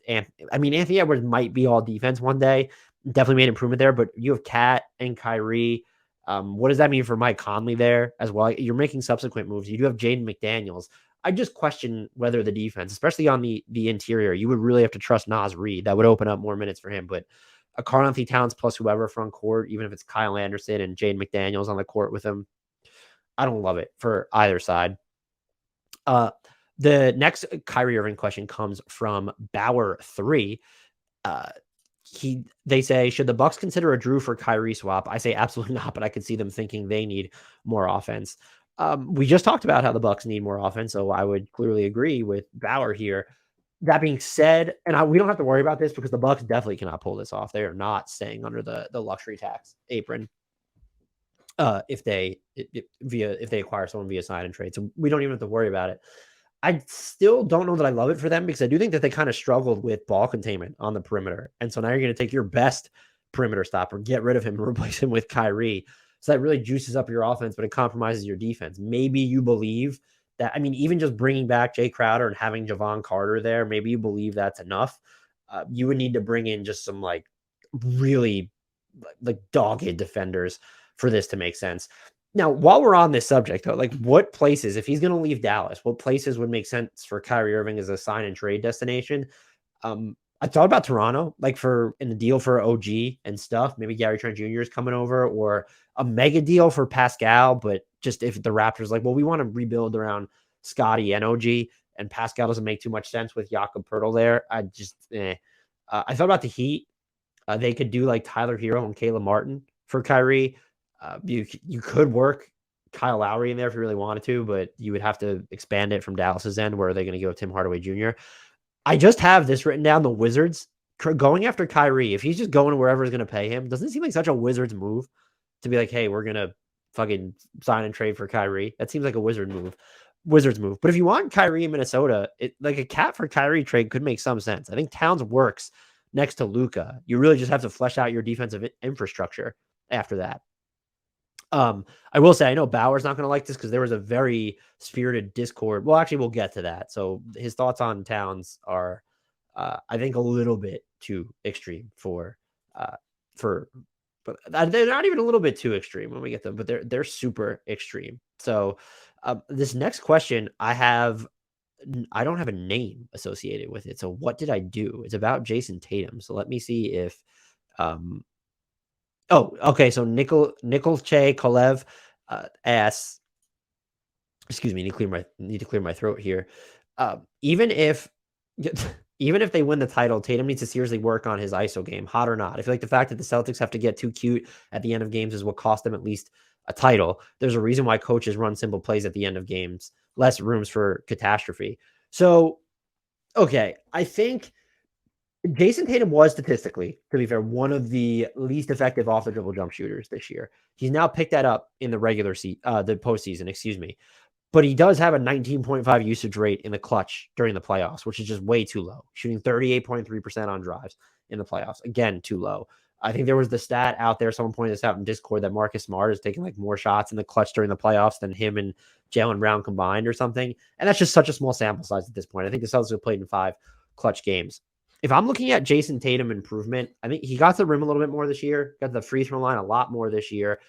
Anthony Edwards might be all defense one day. Definitely made improvement there, but you have Cat and Kyrie. What does that mean for Mike Conley there as well? You're making subsequent moves. You do have Jaden McDaniels. I just question whether the defense, especially on the interior, you would really have to trust Naz Reid. That would open up more minutes for him. But a Karl-Anthony Towns plus whoever front court, even if it's Kyle Anderson and Jaden McDaniels on the court with him, I don't love it for either side. The next Kyrie Irving question comes from Bauer3. They say, should the Bucks consider a Drew for Kyrie swap? I say absolutely not, but I could see them thinking they need more offense. We just talked about how the Bucks need more offense, so I would clearly agree with Bauer here. That being said, and we don't have to worry about this because the Bucks definitely cannot pull this off. They are not staying under the luxury tax apron if they acquire someone via sign and trade. So we don't even have to worry about it. I still don't know that I love it for them because I do think that they kind of struggled with ball containment on the perimeter. And so now you're going to take your best perimeter stopper, get rid of him, and replace him with Kyrie. So that really juices up your offense, but it compromises your defense. Maybe you believe that, I mean, even just bringing back Jay Crowder and having Javon Carter there, maybe you believe that's enough. You would need to bring in just some like really like dogged defenders for this to make sense. Now, while we're on this subject, though, like what places, if he's going to leave Dallas, what places would make sense for Kyrie Irving as a sign and trade destination? I thought about Toronto, like in the deal for OG and stuff. Maybe Gary Trent Jr. is coming over, or a mega deal for Pascal. But just if the Raptors like, well, we want to rebuild around Scotty and OG, and Pascal doesn't make too much sense with Jakob Poeltl there. I thought about the Heat. They could do like Tyler Hero and Caleb Martin for Kyrie. You could work Kyle Lowry in there if you really wanted to, but you would have to expand it from Dallas's end. Where are they going to go Tim Hardaway Jr.? I just have this written down. The Wizards going after Kyrie, if he's just going wherever is going to pay him, doesn't it seem like such a Wizards move to be like, hey, we're going to fucking sign and trade for Kyrie? That seems like a Wizards move. But if you want Kyrie in Minnesota, like a cat for Kyrie trade could make some sense. I think Towns works next to Luka. You really just have to flesh out your defensive infrastructure after that. I will say, I know Bauer's not going to like this because there was a very spirited Discord. Well, actually, we'll get to that. So his thoughts on Towns are, I think, a little bit too extreme but they're not even a little bit too extreme when we get them, but they're super extreme. So this next question, I don't have a name associated with it. So what did I do? It's about Jayson Tatum. So let me see if, oh, okay. So Nickel Che Kolev asks, excuse me, need to clear my throat here. Even if they win the title, Tatum needs to seriously work on his ISO game, hot or not. I feel like the fact that the Celtics have to get too cute at the end of games is what cost them at least a title. There's a reason why coaches run simple plays at the end of games, less rooms for catastrophe. So, okay, I think Jayson Tatum was statistically, to be fair, one of the least effective off the dribble jump shooters this year. He's now picked that up in the the postseason, excuse me. But he does have a 19.5 usage rate in the clutch during the playoffs, which is just way too low. Shooting 38.3% on drives in the playoffs. Again, too low. I think there was the stat out there. Someone pointed this out in Discord that Marcus Smart is taking like more shots in the clutch during the playoffs than him and Jaylen Brown combined or something. And that's just such a small sample size at this point. I think the Celtics have played in 5 clutch games. If I'm looking at Jayson Tatum improvement, I think he got to the rim a little bit more this year, got to the free throw line a lot more this year.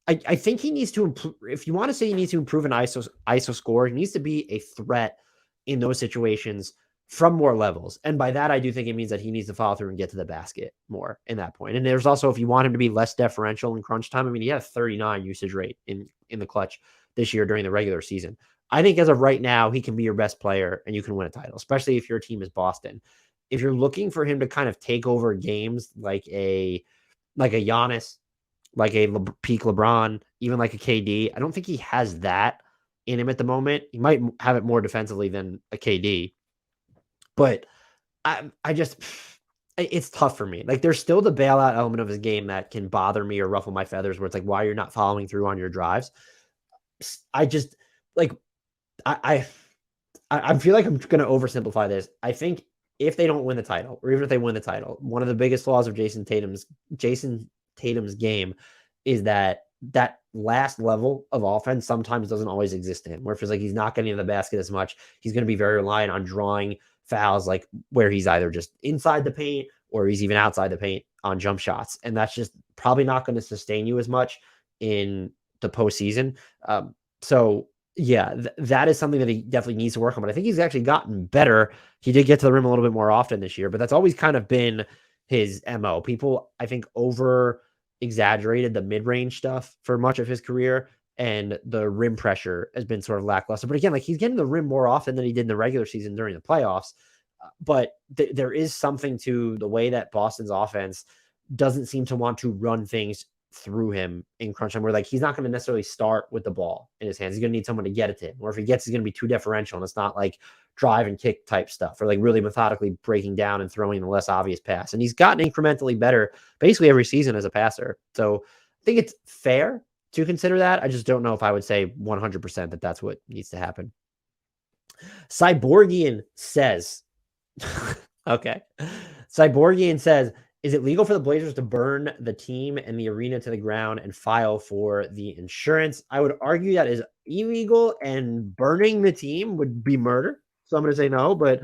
I think he needs to improve. If you want to say he needs to improve an ISO score, he needs to be a threat in those situations from more levels. And by that, I do think it means that he needs to follow through and get to the basket more in that point. And there's also, if you want him to be less deferential in crunch time, I mean, he had a 39 usage rate in the clutch this year during the regular season. I think as of right now, he can be your best player and you can win a title, especially if your team is Boston. If you're looking for him to kind of take over games like a Giannis, like a peak LeBron, even like a KD, I don't think he has that in him at the moment. He might have it more defensively than a KD, but it's tough for me. Like there's still the bailout element of his game that can bother me or ruffle my feathers where it's like, why you're not following through on your drives. I just like, I feel like I'm going to oversimplify this. I think if they don't win the title, or even if they win the title, one of the biggest flaws of Jayson Tatum's game is that last level of offense sometimes doesn't always exist to him, where it feels like he's not getting to the basket as much. He's going to be very reliant on drawing fouls, like where he's either just inside the paint or he's even outside the paint on jump shots. And that's just probably not going to sustain you as much in the postseason. So yeah, that is something that he definitely needs to work on, but I think he's actually gotten better. He did get to the rim a little bit more often this year, but that's always kind of been his MO. People, I think, over exaggerated the mid-range stuff for much of his career, and the rim pressure has been sort of lackluster. But again, like he's getting the rim more often than he did in the regular season during the playoffs. But there is something to the way that Boston's offense doesn't seem to want to run things through him in crunch time, where like he's not going to necessarily start with the ball in his hands. He's going to need someone to get it to him. Or if he gets, he's going to be too deferential, and it's not like drive and kick type stuff, or like really methodically breaking down and throwing the less obvious pass. And he's gotten incrementally better basically every season as a passer. So I think it's fair to consider that. I just don't know if I would say 100% that that's what needs to happen. Cyborgian says, okay. Cyborgian says, is it legal for the Blazers to burn the team and the arena to the ground and file for the insurance? I would argue that is illegal, and burning the team would be murder. So I'm going to say no, but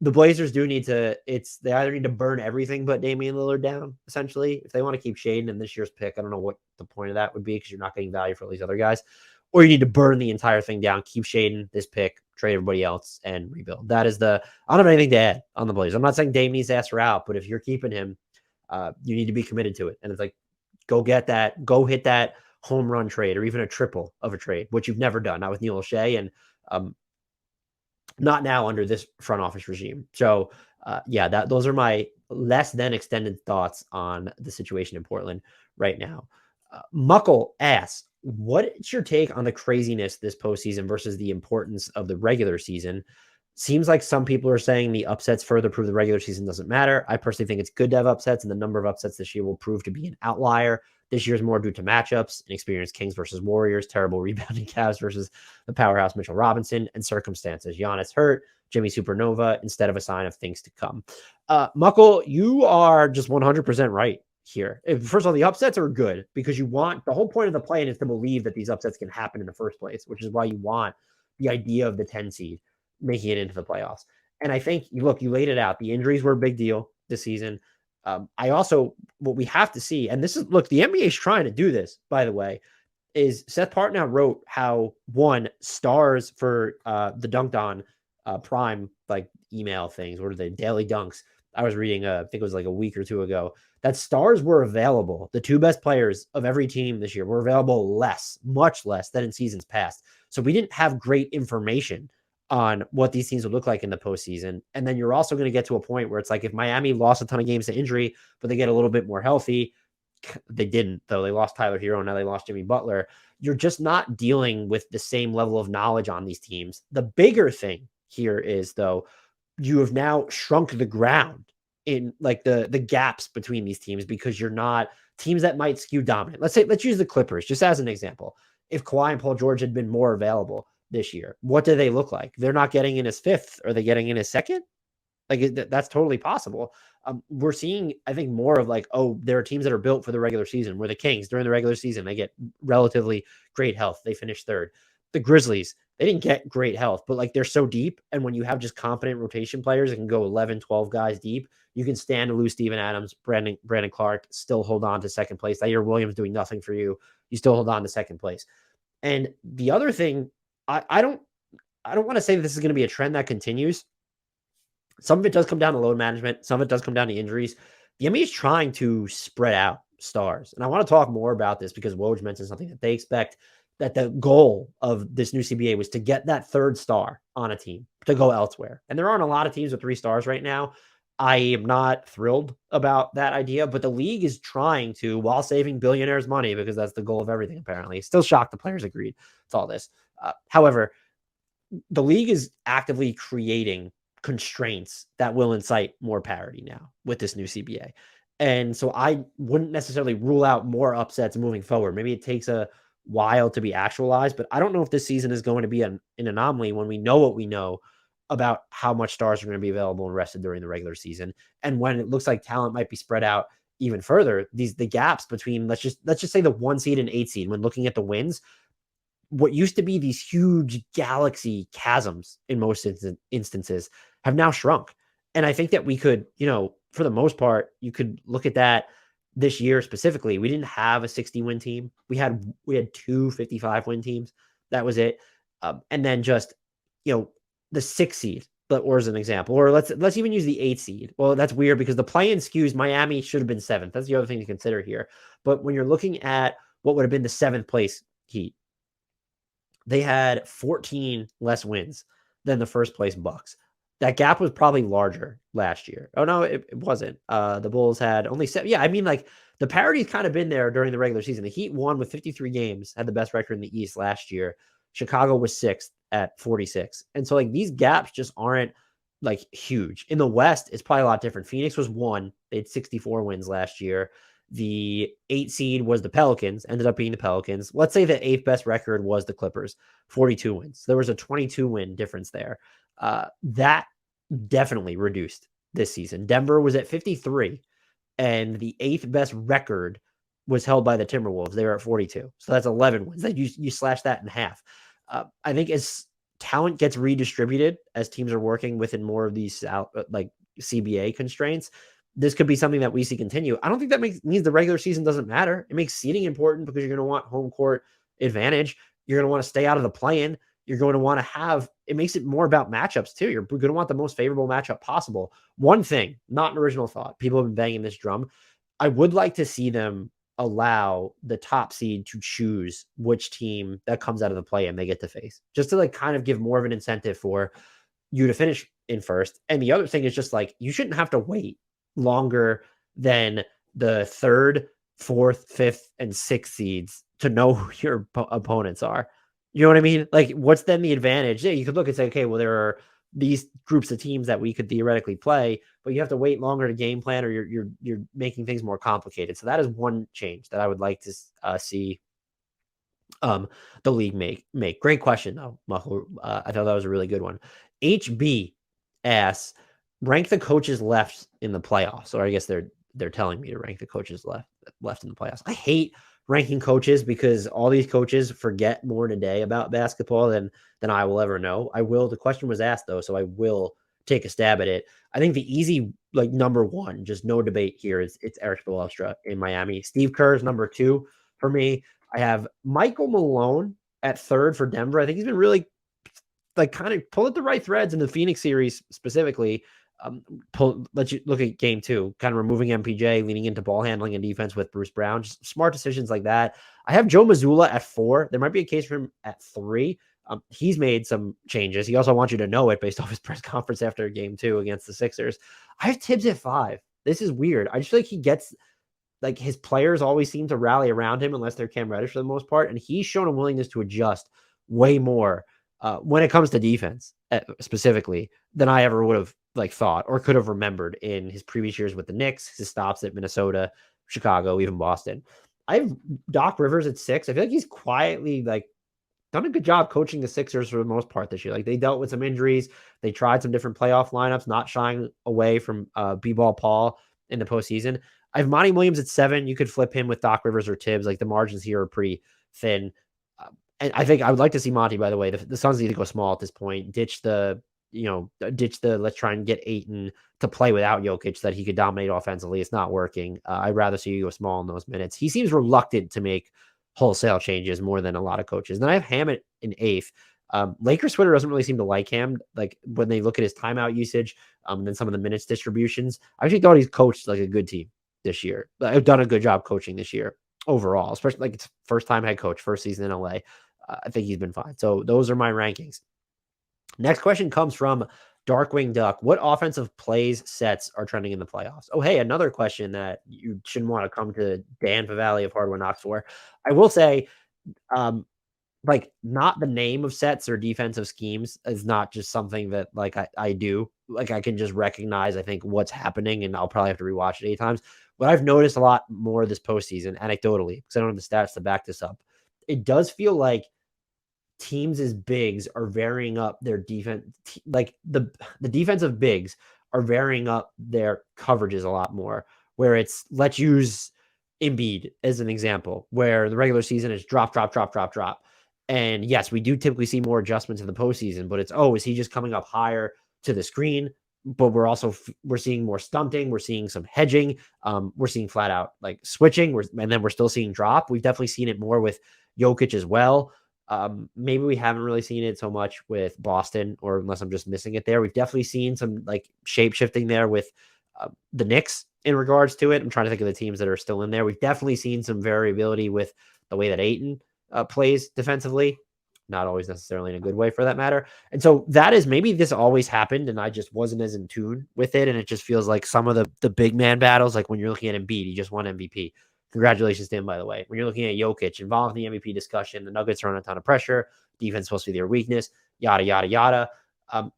the Blazers do need to, they either need to burn everything but Damian Lillard down, essentially. If they want to keep Shaden in this year's pick, I don't know what the point of that would be, because you're not getting value for all these other guys. Or you need to burn the entire thing down, keep Shaden, this pick, trade everybody else, and rebuild. That is I don't have anything to add on the Blazers. I'm not saying Dame needs to ask for out, but if you're keeping him, you need to be committed to it. And it's like, go get that, go hit that home run trade, or even a triple of a trade, which you've never done, not with Neil O'Shea, and not now under this front office regime. So yeah, those are my less than extended thoughts on the situation in Portland right now. Muckle asks, what's your take on the craziness this postseason versus the importance of the regular season? Seems like some people are saying the upsets further prove the regular season doesn't matter. I personally think it's good to have upsets, and the number of upsets this year will prove to be an outlier. This year's more due to matchups, inexperienced Kings versus Warriors, terrible rebounding Cavs versus the powerhouse Mitchell Robinson, and circumstances. Giannis hurt, Jimmy Supernova, instead of a sign of things to come. Muckle, you are just 100% right here. First of all, the upsets are good because the whole point of the play-in is to believe that these upsets can happen in the first place, which is why you want the idea of the 10 seed making it into the playoffs. And I think you laid it out. The injuries were a big deal this season. What we have to see, and this is, the NBA is trying to do this, by the way, is Seth Partnow wrote how stars for the Dunked On Prime, like email things, or the daily dunks. I was reading, I think it was like a week or two ago, that stars were available. The two best players of every team this year were available much less than in seasons past. So we didn't have great information on what these teams would look like in the postseason. And then you're also going to get to a point where it's like, if Miami lost a ton of games to injury, but they get a little bit more healthy, they didn't, though. They lost Tyler Hero, and now they lost Jimmy Butler. You're just not dealing with the same level of knowledge on these teams. The bigger thing here is, though, you have now shrunk the ground in like the gaps between these teams, because you're not teams that might skew dominant. Let's use the Clippers just as an example. If Kawhi and Paul George had been more available this year, what do they look like? They're not getting in his fifth. Are they getting in his second? Like, that's totally possible. We're seeing, I think, more of like, there are teams that are built for the regular season, where the Kings during the regular season, they get relatively great health. They finish third. The Grizzlies, they didn't get great health, but like, they're so deep. And when you have just competent rotation players that can go 11, 12 guys deep, you can stand to lose Steven Adams, Brandon Clark, still hold on to second place. Zaire Williams doing nothing for you. You still hold on to second place. And the other thing, I don't want to say that this is going to be a trend that continues. Some of it does come down to load management. Some of it does come down to injuries. The NBA is trying to spread out stars. And I want to talk more about this because Woj mentioned something that they expect, that the goal of this new CBA was to get that third star on a team to go elsewhere. And there aren't a lot of teams with 3 stars right now. I am not thrilled about that idea, but the league is trying to, while saving billionaires money, because that's the goal of everything, apparently. Still shocked the players agreed to all this. However, the league is actively creating constraints that will incite more parity now with this new CBA. And so I wouldn't necessarily rule out more upsets moving forward. Maybe it takes a while to be actualized, but I don't know if this season is going to be an anomaly when we know what we know about how much stars are going to be available and rested during the regular season. And when it looks like talent might be spread out even further, the gaps between, let's just say the 1 seed and 8 seed, when looking at the wins, what used to be these huge galaxy chasms in most instances have now shrunk. And I think that we could, for the most part, you could look at that this year specifically. We didn't have a 60-win team. We had 2 55-win teams. That was it. And then just, the 6 seed, or as an example, or let's even use the 8 seed. Well, that's weird because the play-in skews Miami should have been 7th. That's the other thing to consider here. But when you're looking at what would have been the 7th place Heat, they had 14 less wins than the first place Bucks. that gap was probably larger last year. Oh no, it wasn't. The Bulls had only 7. Yeah, I mean, like the parity's kind of been there during the regular season. The Heat won with 53 games, had the best record in the East last year. Chicago was 6th at 46. And so like these gaps just aren't like huge. In the West, it's probably a lot different. Phoenix was 1. They had 64 wins last year. The 8 seed was the Pelicans, ended up being the Pelicans. Let's say the 8th best record was the Clippers, 42 wins. There was a 22 win difference there. That definitely reduced this season. Denver was at 53, and the 8th best record was held by the Timberwolves. They were at 42. So that's 11 wins. That you slash that in half. I think as talent gets redistributed, as teams are working within more of these like CBA constraints, this could be something that we see continue. I don't think that means the regular season doesn't matter. It makes seeding important because you're going to want home court advantage. You're going to want to stay out of the play-in. You're going to want to have, it makes it more about matchups too. You're going to want the most favorable matchup possible. One thing, not an original thought, people have been banging this drum. I would like to see them allow the top seed to choose which team that comes out of the play-in they get to face, just to like kind of give more of an incentive for you to finish in first. And the other thing is just like, you shouldn't have to wait longer than the 3rd, 4th, 5th, and 6th seeds to know who your opponents are. You know what I mean? Like, what's then the advantage? Yeah, you could look and say, okay, well, there are these groups of teams that we could theoretically play, but you have to wait longer to game plan, or you're making things more complicated. So that is one change that I would like to see the league make. Great question though, Mahmoud. I thought that was a really good one. HB asks, rank the coaches left in the playoffs. Or I guess they're telling me to rank the coaches left in the playoffs. I hate ranking coaches because all these coaches forget more today about basketball than I will ever know. I will. The question was asked though, so I will take a stab at it. I think the easy, like, number one, just no debate here, is it's Eric Spoelstra in Miami. Steve Kerr is number 2 for me. I have Michael Malone at 3rd for Denver. I think he's been really, like, kind of pull at the right threads in the Phoenix series specifically. Let you look at game 2, kind of removing MPJ, leaning into ball handling and defense with Bruce Brown. Just smart decisions like that. I have Joe Mazzulla at 4. There might be a case for him at 3. He's made some changes. He also wants you to know it based off his press conference after game 2 against the Sixers. I have Tibbs at 5. This is weird. I just feel like he gets, like, his players always seem to rally around him unless they're Cam Reddish for the most part. And he's shown a willingness to adjust way more when it comes to defense specifically than I ever would have thought or could have remembered in his previous years with the Knicks, his stops at Minnesota, Chicago, even Boston. I have Doc Rivers at 6. I feel like he's quietly done a good job coaching the Sixers for the most part this year. Like, they dealt with some injuries. They tried some different playoff lineups, not shying away from B-ball Paul in the postseason. I have Monty Williams at 7. You could flip him with Doc Rivers or Tibbs. Like, the margins here are pretty thin. And I think I would like to see Monty, by the way. The Suns need to go small at this point. Ditch the let's try and get Ayton to play without Jokic so that he could dominate offensively. It's not working. I'd rather see you go small in those minutes. He seems reluctant to make wholesale changes more than a lot of coaches. Then I have Hammett in 8th. Lakers Twitter doesn't really seem to like him. Like, when they look at his timeout usage, and then some of the minutes distributions, I actually thought he's coached like a good team this year. I've done a good job coaching this year overall, especially like it's first time head coach, first season in LA. I think he's been fine. So those are my rankings. Next question comes from Darkwing Duck. What offensive plays sets are trending in the playoffs? Oh, hey, another question that you shouldn't want to come to Dan Favale of Hardwood Knocks for. I will say, not the name of sets or defensive schemes is not just something that I do. Like, I can just recognize, I think, what's happening, and I'll probably have to rewatch it 8 times. What I've noticed a lot more this postseason, anecdotally, because I don't have the stats to back this up, it does feel like teams as bigs are varying up their defense. Like, the defensive bigs are varying up their coverages a lot more, where it's, let's use Embiid as an example, where the regular season is drop. And yes, we do typically see more adjustments in the postseason, but it's, is he just coming up higher to the screen? But we're seeing more stunting. We're seeing some hedging. We're seeing flat out switching. And then we're still seeing drop. We've definitely seen it more with Jokic as well. Maybe we haven't really seen it so much with Boston, or unless I'm just missing it there. We've definitely seen some shape shifting there with the Knicks in regards to it. I'm trying to think of the teams that are still in there. We've definitely seen some variability with the way that Ayton plays defensively. not always necessarily in a good way for that matter. And so that is maybe this always happened and I just wasn't as in tune with it. And it just feels like some of the big man battles, like when you're looking at Embiid, he just won MVP. Congratulations to him, by the way. When you're looking at Jokic involved in the MVP discussion, the Nuggets are on a ton of pressure. Defense supposed to be their weakness, yada, yada, yada.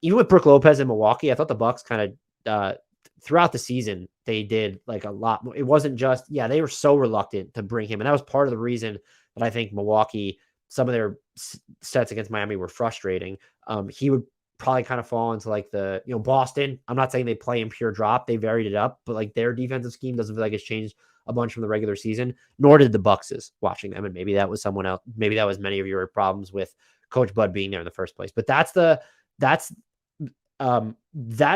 Even with Brook Lopez in Milwaukee, I thought the Bucks kind of throughout the season, they did like a lot more. It wasn't just, they were so reluctant to bring him. And that was part of the reason that I think Milwaukee, some of their sets against Miami were frustrating. He would probably kind of fall into like the, Boston. I'm not saying they play in pure drop. They varied it up, but like their defensive scheme doesn't feel like it's changed a bunch from the regular season, nor did the Bucks watching them. And maybe that was someone else. Maybe that was many of your problems with Coach Bud being there in the first place. But that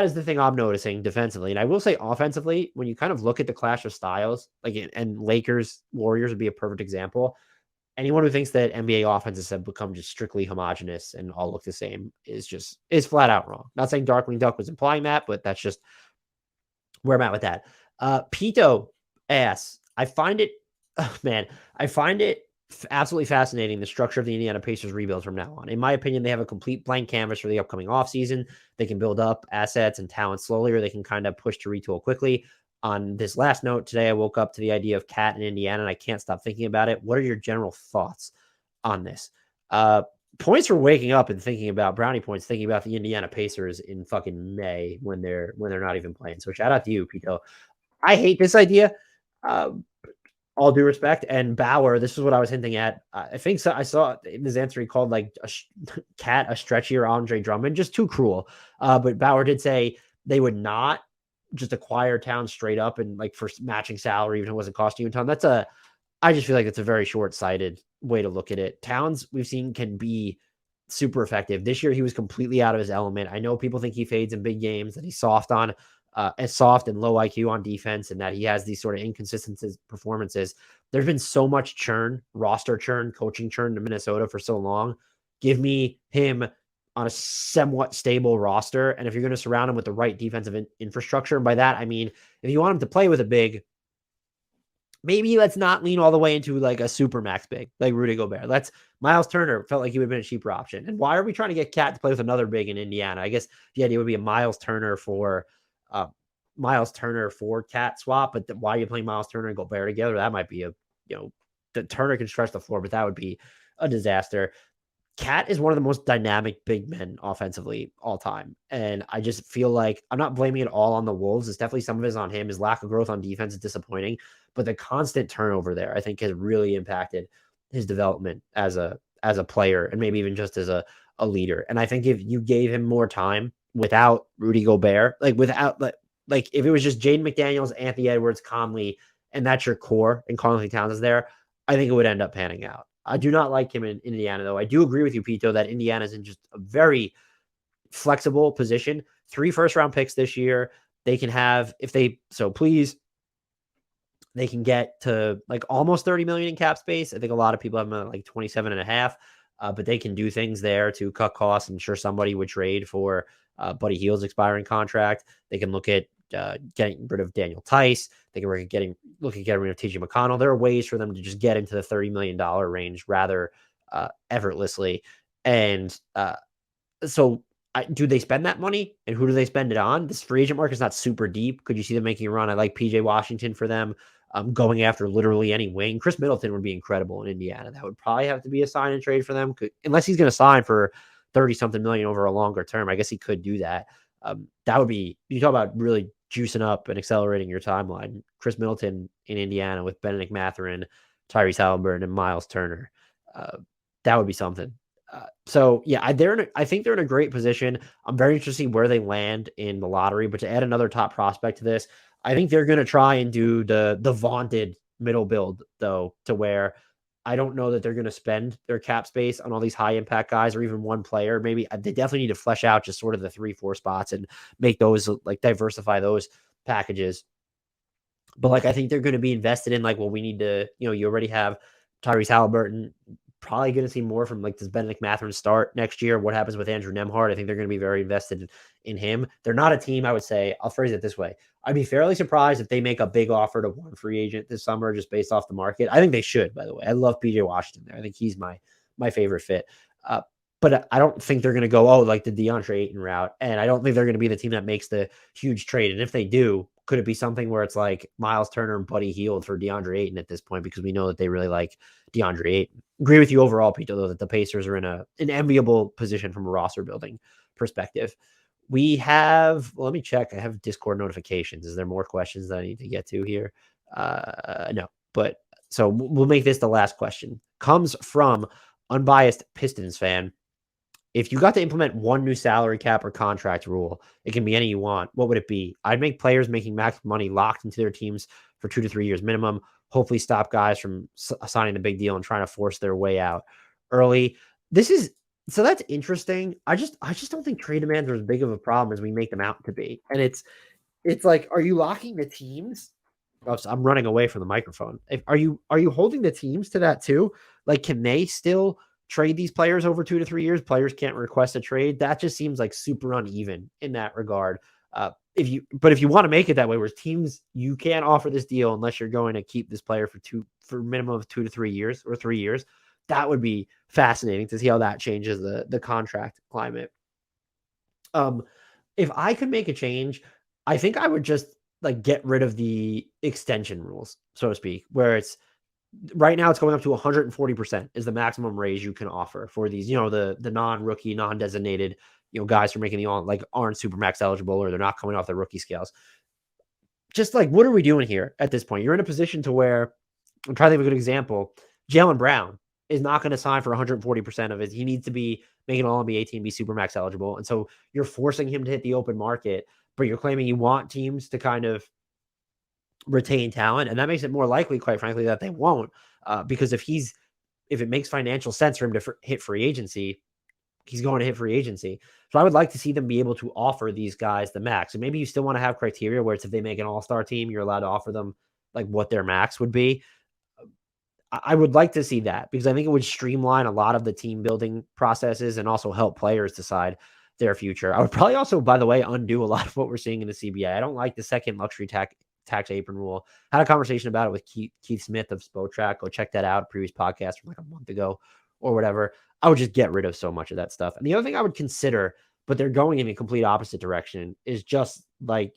is the thing I'm noticing defensively. And I will say offensively, when you kind of look at the clash of styles, like, and Lakers, Warriors would be a perfect example. Anyone who thinks that NBA offenses have become just strictly homogenous and all look the same is flat out wrong. Not saying Darkwing Duck was implying that, but that's just where I'm at with that. Pito asks, I find it absolutely fascinating, the structure of the Indiana Pacers rebuild from now on. In my opinion, they have a complete blank canvas for the upcoming offseason. They can build up assets and talent slowly, or they can kind of push to retool quickly. On this last note, today I woke up to the idea of Cat in Indiana, and I can't stop thinking about it. What are your general thoughts on this? Points for waking up and thinking about brownie points, thinking about the Indiana Pacers in fucking May when they're not even playing. So shout out to you, Pito. I hate this idea. All due respect. And Bauer, this is what I was hinting at. I think so. I saw in his answer, he called like Cat a stretchier Andre Drummond, just too cruel. But Bauer did say they would not just acquire Towns straight up and like for matching salary, even if it wasn't costing you a ton. I just feel like it's a very short-sighted way to look at it. Towns, we've seen, can be super effective. This year, he was completely out of his element. I know people think he fades in big games, that he's soft and low IQ on defense, and that he has these sort of inconsistent performances. There's been so much churn, roster churn, coaching churn to Minnesota for so long. Give me him on a somewhat stable roster, and if you're going to surround him with the right defensive infrastructure, and by that, I mean, if you want him to play with a big, maybe let's not lean all the way into like a super max big, like Rudy Gobert. Miles Turner felt like he would have been a cheaper option. And why are we trying to get Cat to play with another big in Indiana? I guess the idea would be a Miles Turner for Cat swap, but why are you playing Miles Turner and Gobert together? That might be the Turner can stretch the floor, but that would be a disaster. Cat is one of the most dynamic big men offensively all time. And I just feel like I'm not blaming it all on the Wolves. It's definitely some of it is on him. His lack of growth on defense is disappointing, but the constant turnover there, I think, has really impacted his development as a player and maybe even just as a leader. And I think if you gave him more time without Rudy Gobert, like if it was just Jaden McDaniels, Anthony Edwards, Conley, and that's your core, and Conley Towns is there, I think it would end up panning out. I do not like him in Indiana, though. I do agree with you, Pito, that Indiana is in just a very flexible position. 3 first-round picks this year. They can have, if they so please, they can get to like almost 30 million in cap space. I think a lot of people have them at like 27 and a half, but they can do things there to cut costs. I'm sure somebody would trade for Buddy Hield's expiring contract. They can look at getting rid of Daniel Tice. They can look at getting rid of TJ McConnell. There are ways for them to just get into the $30 million range rather effortlessly. And so do they spend that money, and who do they spend it on? This free agent market is not super deep. Could you see them making a run? I like PJ Washington for them. Going after literally any wing. Chris Middleton would be incredible in Indiana. That would probably have to be a sign and trade for them, unless he's going to sign for 30-something million over a longer term. I guess he could do that. That would be, you talk about really juicing up and accelerating your timeline. Chris Middleton in Indiana with Benedict Mathurin, Tyrese Halliburton, and Miles Turner. That would be something. So yeah, I think they're in a great position. I'm very interested to see where they land in the lottery, but to add another top prospect to this, I think they're going to try and do the vaunted middle build, though, to where I don't know that they're going to spend their cap space on all these high impact guys or even one player. Maybe they definitely need to flesh out just sort of the 3-4 spots and make those, like, diversify those packages. But like, I think they're going to be invested in, like, well, we need to, you already have Tyrese Halliburton. Probably going to see more from, like, does Benedict Mathurin start next year? What happens with Andrew Nembhard? I think they're going to be very invested in him. They're not a team, I would say, I'll phrase it this way. I'd be fairly surprised if they make a big offer to one free agent this summer just based off the market. I think they should, by the way. I love PJ Washington there. I think he's my favorite fit. Uh, but I don't think they're going to go, oh, like the DeAndre Ayton route. And I don't think they're going to be the team that makes the huge trade. And if they do, could it be something where it's like Miles Turner and Buddy Hield for DeAndre Ayton at this point? Because we know that they really like DeAndre Ayton. Agree with you overall, Peter, though, that the Pacers are in an enviable position from a roster building perspective. We have, well, let me check. I have Discord notifications. Is there more questions that I need to get to here? No, but so we'll make this the last question. Comes from unbiased Pistons fan. If you got to implement one new salary cap or contract rule, it can be any you want. What would it be? I'd make players making max money locked into their teams for 2 to 3 years minimum. Hopefully, stop guys from signing the big deal and trying to force their way out early. This is so that's interesting. I just don't think trade demands are as big of a problem as we make them out to be. And it's like, are you locking the teams? Oh, so I'm running away from the microphone. Are you holding the teams to that too? Like, can they still trade these players over 2 to 3 years? Players can't request a trade. That just seems like super uneven in that regard. If you want to make it that way, where teams, you can't offer this deal unless you're going to keep this player for a minimum of 2 to 3 years or 3 years. That would be fascinating to see how that changes the contract climate. If I could make a change, I think I would just like get rid of the extension rules, so to speak, where it's right now it's going up to 140% is the maximum raise you can offer for these, the non-rookie, non-designated, guys who are making the aren't super max eligible, or they're not coming off their rookie scales. Just like, what are we doing here at this point? You're in a position to where, I'm trying to think of a good example. Jaylen Brown is not going to sign for 140% of it. He needs to be making all NBA team, be super max eligible. And so you're forcing him to hit the open market, but you're claiming you want teams to kind of retain talent. And that makes it more likely, quite frankly, that they won't, because if it makes financial sense for him to hit free agency, he's going to hit free agency. So I would like to see them be able to offer these guys the max. And maybe you still want to have criteria where it's, if they make an all-star team, you're allowed to offer them like what their max would be. I would like to see that, because I think it would streamline a lot of the team building processes and also help players decide their future. I would probably also, by the way, undo a lot of what we're seeing in the CBA. I don't like the second luxury tax apron rule. Had a conversation about it with Keith Smith of Spotrac. Go check that out. Previous podcast from like a month ago or whatever. I would just get rid of so much of that stuff. And the other thing I would consider, but they're going in a complete opposite direction, is just like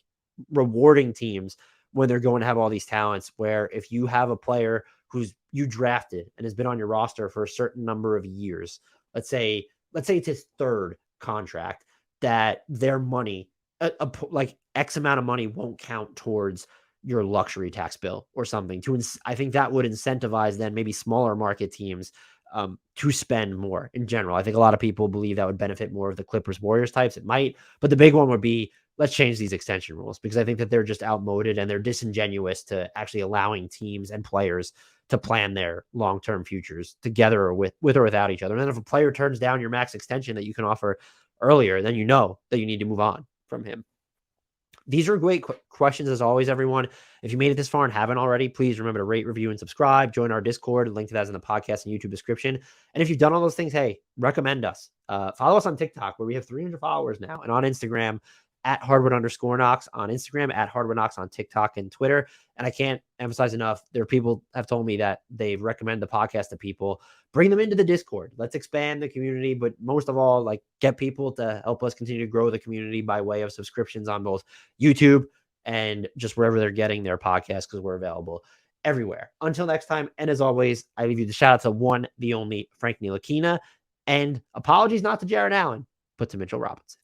rewarding teams when they're going to have all these talents, where if you have a player who's you drafted and has been on your roster for a certain number of years, let's say it's his third contract, that their money, like X amount of money, won't count towards your luxury tax bill or something. I think that would incentivize then maybe smaller market teams to spend more in general. I think a lot of people believe that would benefit more of the Clippers Warriors types. It might, but the big one would be, let's change these extension rules, because I think that they're just outmoded and they're disingenuous to actually allowing teams and players to plan their long-term futures together, or with or without each other. And then if a player turns down your max extension that you can offer earlier, then you know that you need to move on from him. These are great questions as always, everyone. If you made it this far and haven't already, please remember to rate, review, and subscribe. Join our Discord. Link to that is in the podcast and YouTube description. And if you've done all those things, hey, recommend us. Follow us on TikTok, where we have 300 followers now, and on Instagram at Hardwood_Knocks on Instagram, at HardwoodKnocks on TikTok and Twitter. And I can't emphasize enough, there are people have told me that they recommend the podcast to people. Bring them into the Discord. Let's expand the community, but most of all, like, get people to help us continue to grow the community by way of subscriptions on both YouTube and just wherever they're getting their podcasts, because we're available everywhere. Until next time, and as always, I leave you the shout out to one, the only Frank Ntilikina, and apologies not to Jared Allen, but to Mitchell Robinson.